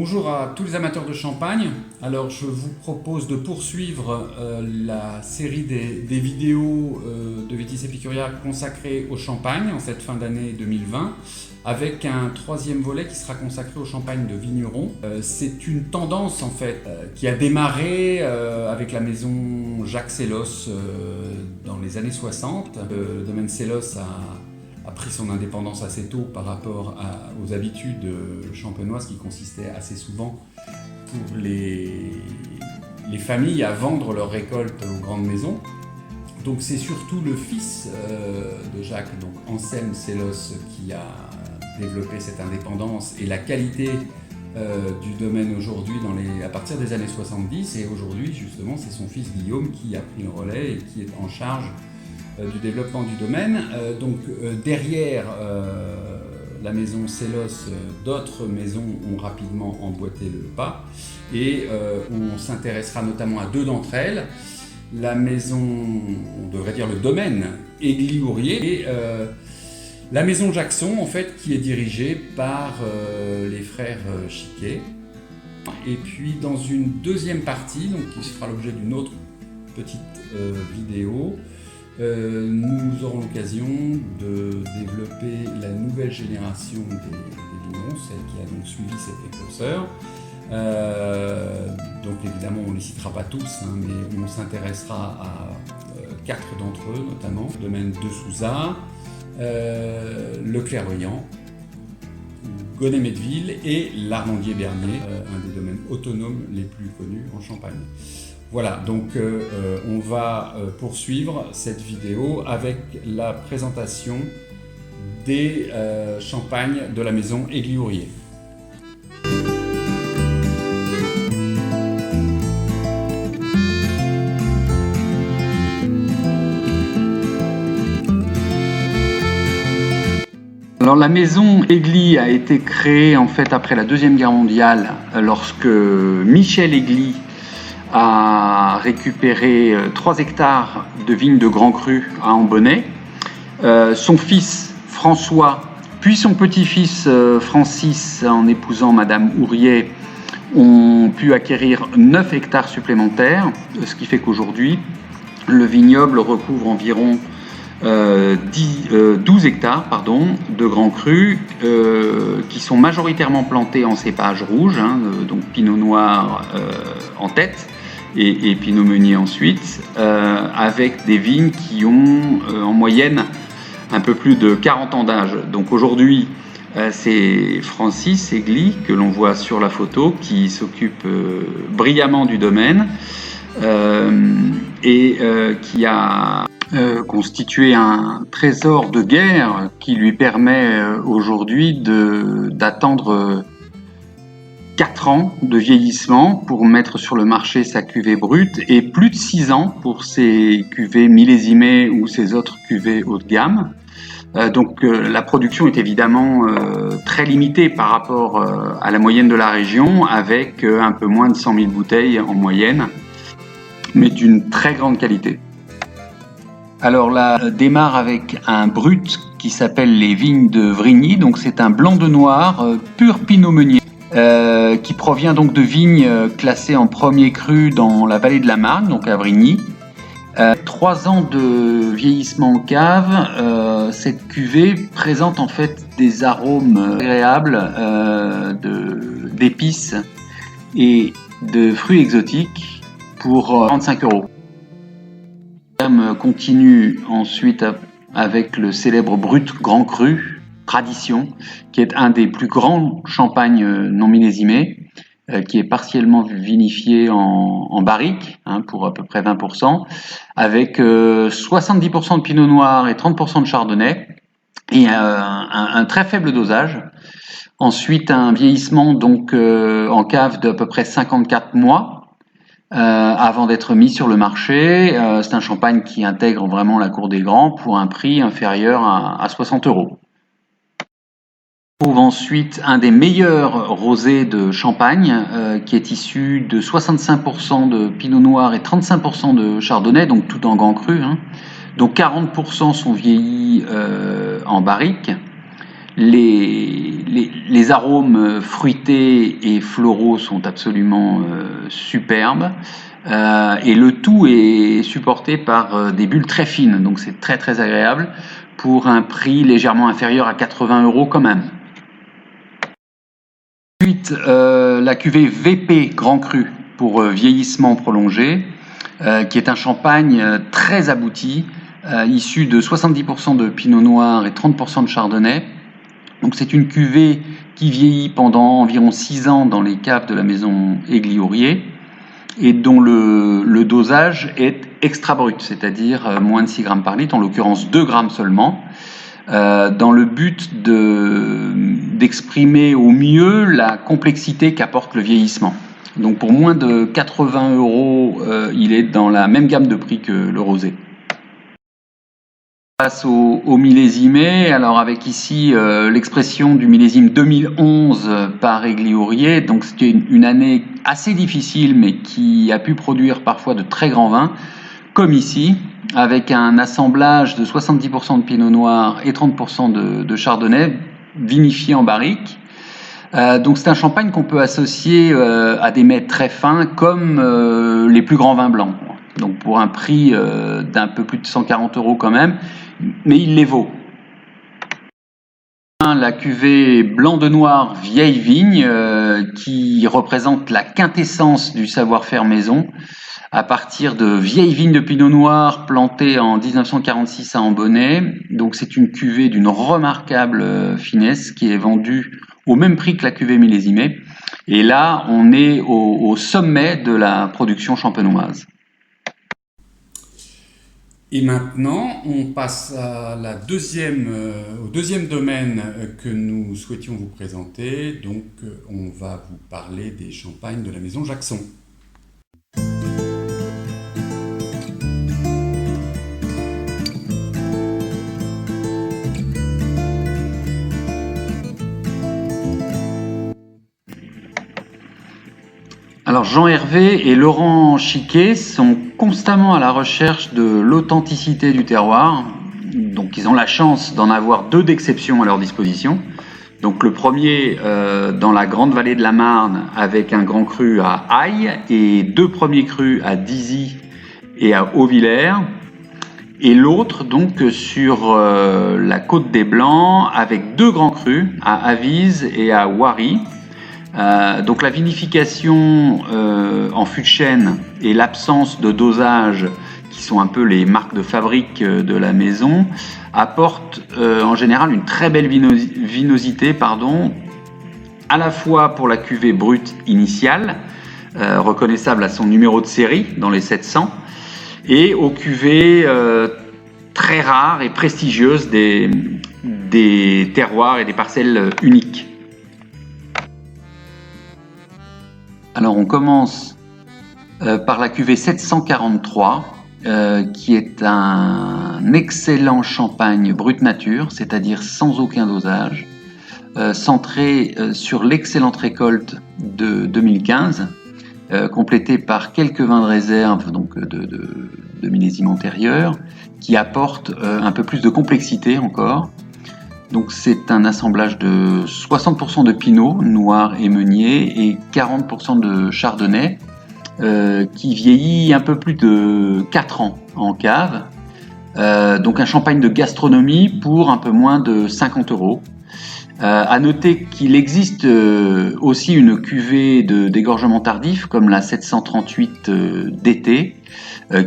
Bonjour à tous les amateurs de champagne. Alors je vous propose de poursuivre la série des vidéos de Vitis Epicuria consacrées au champagne en cette fin d'année 2020 avec un troisième volet qui sera consacré au champagne de vigneron. C'est une tendance en fait qui a démarré avec la maison Jacques Sellos dans les années 60. Le domaine Sellos a pris son indépendance assez tôt par rapport aux habitudes champenoises qui consistaient assez souvent pour les familles à vendre leurs récoltes aux grandes maisons. Donc c'est surtout le fils de Jacques, donc Anselme Sellos, qui a développé cette indépendance et la qualité du domaine aujourd'hui à partir des années 70. Et aujourd'hui, justement, c'est son fils Guillaume qui a pris le relais et qui est en charge du développement du domaine. Derrière la maison Sellos, d'autres maisons ont rapidement emboîté le pas et on s'intéressera notamment à deux d'entre elles. La maison, on devrait dire le domaine Egly-Ourier et la maison Jackson en fait qui est dirigée par les frères Chiquet. Et puis dans une deuxième partie, donc qui fera l'objet d'une autre petite vidéo, nous aurons l'occasion de développer la nouvelle génération des vignerons, celle qui a donc suivi ses précurseurs. Donc évidemment on ne les citera pas tous, mais on s'intéressera à quatre d'entre eux, notamment le domaine de Souza, le Clairvoyant, Gonnet-Metteville et l'Armandier-Bernier, un des domaines autonomes les plus connus en Champagne. Voilà, donc on va poursuivre cette vidéo avec la présentation des champagnes de la maison Egly-Ourier. Alors la maison Egly a été créée en fait après la Deuxième Guerre mondiale lorsque Michel Egly a récupéré 3 hectares de vignes de Grand Cru à Ambonnay. Son fils François, puis son petit-fils Francis, en épousant Madame Ourier, ont pu acquérir 9 hectares supplémentaires, ce qui fait qu'aujourd'hui, le vignoble recouvre environ 12 hectares de Grand Cru qui sont majoritairement plantés en cépage rouge, donc Pinot Noir en tête, et Pinot Meunier ensuite, avec des vignes qui ont en moyenne un peu plus de 40 ans d'âge. Donc aujourd'hui, c'est Francis Egly, que l'on voit sur la photo, qui s'occupe brillamment du domaine et qui a constitué un trésor de guerre qui lui permet aujourd'hui d'attendre 4 ans de vieillissement pour mettre sur le marché sa cuvée brute et plus de 6 ans pour ses cuvées millésimées ou ses autres cuvées haut de gamme. Donc la production est évidemment très limitée par rapport à la moyenne de la région, avec un peu moins de 100 000 bouteilles en moyenne, mais d'une très grande qualité. Alors là, démarre avec un brut qui s'appelle les vignes de Vrigny, donc c'est un blanc de noir pur Pinot Meunier. Qui provient donc de vignes classées en premier cru dans la vallée de la Marne, donc à Vrigny. 3 ans de vieillissement en cave, cette cuvée présente en fait des arômes agréables d'épices et de fruits exotiques pour 45 €. La gamme continue ensuite avec le célèbre brut Grand Cru Tradition, qui est un des plus grands champagnes non millésimés, qui est partiellement vinifié en barrique, pour à peu près 20%, avec 70% de pinot noir et 30% de chardonnay, et un très faible dosage. Ensuite, un vieillissement donc en cave d'à peu près 54 mois, avant d'être mis sur le marché. C'est un champagne qui intègre vraiment la cour des grands pour un prix inférieur à 60 €. On trouve ensuite un des meilleurs rosés de Champagne qui est issu de 65% de Pinot Noir et 35% de Chardonnay, donc tout en Grand Cru. Donc 40% sont vieillis en barrique. Les arômes fruités et floraux sont absolument superbes. Et le tout est supporté par des bulles très fines, donc c'est très très agréable pour un prix légèrement inférieur à 80 € quand même. Ensuite, la cuvée VP Grand Cru pour vieillissement prolongé, qui est un champagne très abouti, issu de 70% de pinot noir et 30% de chardonnay. Donc c'est une cuvée qui vieillit pendant environ 6 ans dans les caves de la maison Aiguille-Ouriet et dont le dosage est extra brut, c'est-à-dire moins de 6 grammes par litre, en l'occurrence 2 grammes seulement, dans le but d'exprimer au mieux la complexité qu'apporte le vieillissement. Donc pour moins de 80 €, il est dans la même gamme de prix que le rosé. Face au millésimé, alors avec ici l'expression du millésime 2011 par Aiguille-Ouriet, donc c'était une année assez difficile mais qui a pu produire parfois de très grands vins, comme ici, avec un assemblage de 70% de pinot noir et 30% de chardonnay vinifié en barrique. Donc c'est un champagne qu'on peut associer à des mets très fins comme les plus grands vins blancs. Donc pour un prix d'un peu plus de 140 € quand même, mais il les vaut. La cuvée blanc de noir vieille vigne qui représente la quintessence du savoir-faire maison à partir de vieilles vignes de pinot noir plantées en 1946 à Ambonnay. Donc c'est une cuvée d'une remarquable finesse qui est vendue au même prix que la cuvée millésimée. Et là, on est au sommet de la production champenoise. Et maintenant, on passe à au deuxième domaine que nous souhaitions vous présenter. Donc, on va vous parler des champagnes de la maison Jackson. Alors Jean Hervé et Laurent Chiquet sont constamment à la recherche de l'authenticité du terroir. Donc ils ont la chance d'en avoir 2 d'exception à leur disposition. Donc le premier dans la grande vallée de la Marne avec un grand cru à Aille et 2 premiers crus à Dizy et à Hauvillers. Et l'autre donc sur la côte des Blancs avec 2 grands crus à Avise et à Oiry. Donc la vinification en fût de chêne et l'absence de dosage, qui sont un peu les marques de fabrique de la maison, apportent en général une très belle vinosité, à la fois pour la cuvée brute initiale, reconnaissable à son numéro de série dans les 700, et aux cuvées très rares et prestigieuses des terroirs et des parcelles uniques. Alors on commence par la cuvée 743, qui est un excellent champagne brut nature, c'est-à-dire sans aucun dosage, centré sur l'excellente récolte de 2015, complété par quelques vins de réserve, donc de millésimes antérieurs, qui apportent un peu plus de complexité encore. Donc c'est un assemblage de 60% de pinot noir et meunier et 40% de chardonnay qui vieillit un peu plus de 4 ans en cave. Donc un champagne de gastronomie pour un peu moins de 50 €. À noter qu'il existe aussi une cuvée d'égorgement tardif comme la 738 d'été,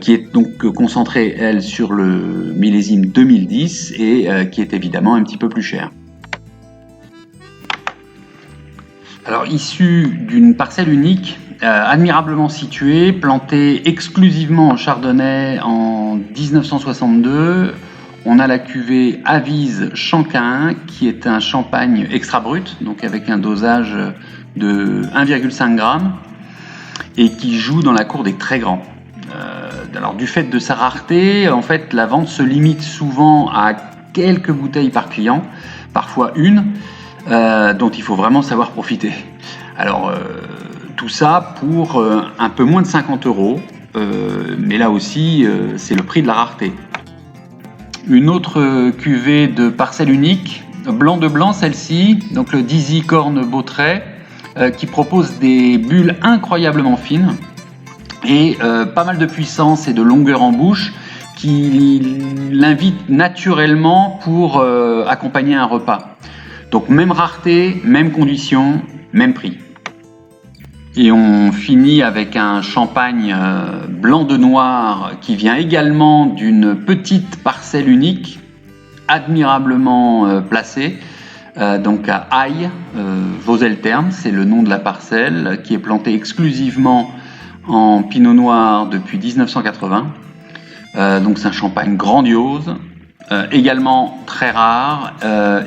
qui est donc concentrée, elle, sur le millésime 2010 et qui est évidemment un petit peu plus chère. Alors, issu d'une parcelle unique, admirablement située, plantée exclusivement en chardonnay en 1962, on a la cuvée Avise Chanquin, qui est un champagne extra brut, donc avec un dosage de 1,5 g, et qui joue dans la cour des très grands. Alors du fait de sa rareté, en fait, la vente se limite souvent à quelques bouteilles par client, parfois une, dont il faut vraiment savoir profiter. Alors tout ça pour un peu moins de 50 €, mais là aussi c'est le prix de la rareté. Une autre cuvée de parcelle unique blanc de blanc, celle-ci, donc le Dizzy Corne Beautrait, qui propose des bulles incroyablement fines et pas mal de puissance et de longueur en bouche, qui l'invite naturellement pour accompagner un repas. Donc même rareté, même condition, même prix. Et on finit avec un champagne blanc de noir qui vient également d'une petite parcelle unique, admirablement placée, donc à Aille, Vauxelles-Terne, c'est le nom de la parcelle, qui est plantée exclusivement en pinot noir depuis 1980. Donc c'est un champagne grandiose, également très rare,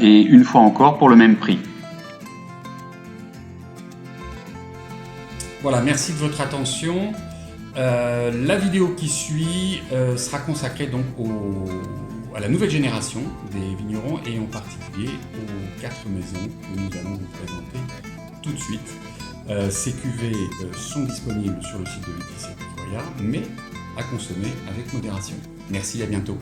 et une fois encore pour le même prix. Voilà, merci de votre attention. La vidéo qui suit sera consacrée donc à la nouvelle génération des vignerons et en particulier aux 4 maisons que nous allons vous présenter tout de suite. Ces cuvées sont disponibles sur le site de Vitis Epicuria, mais à consommer avec modération. Merci, à bientôt.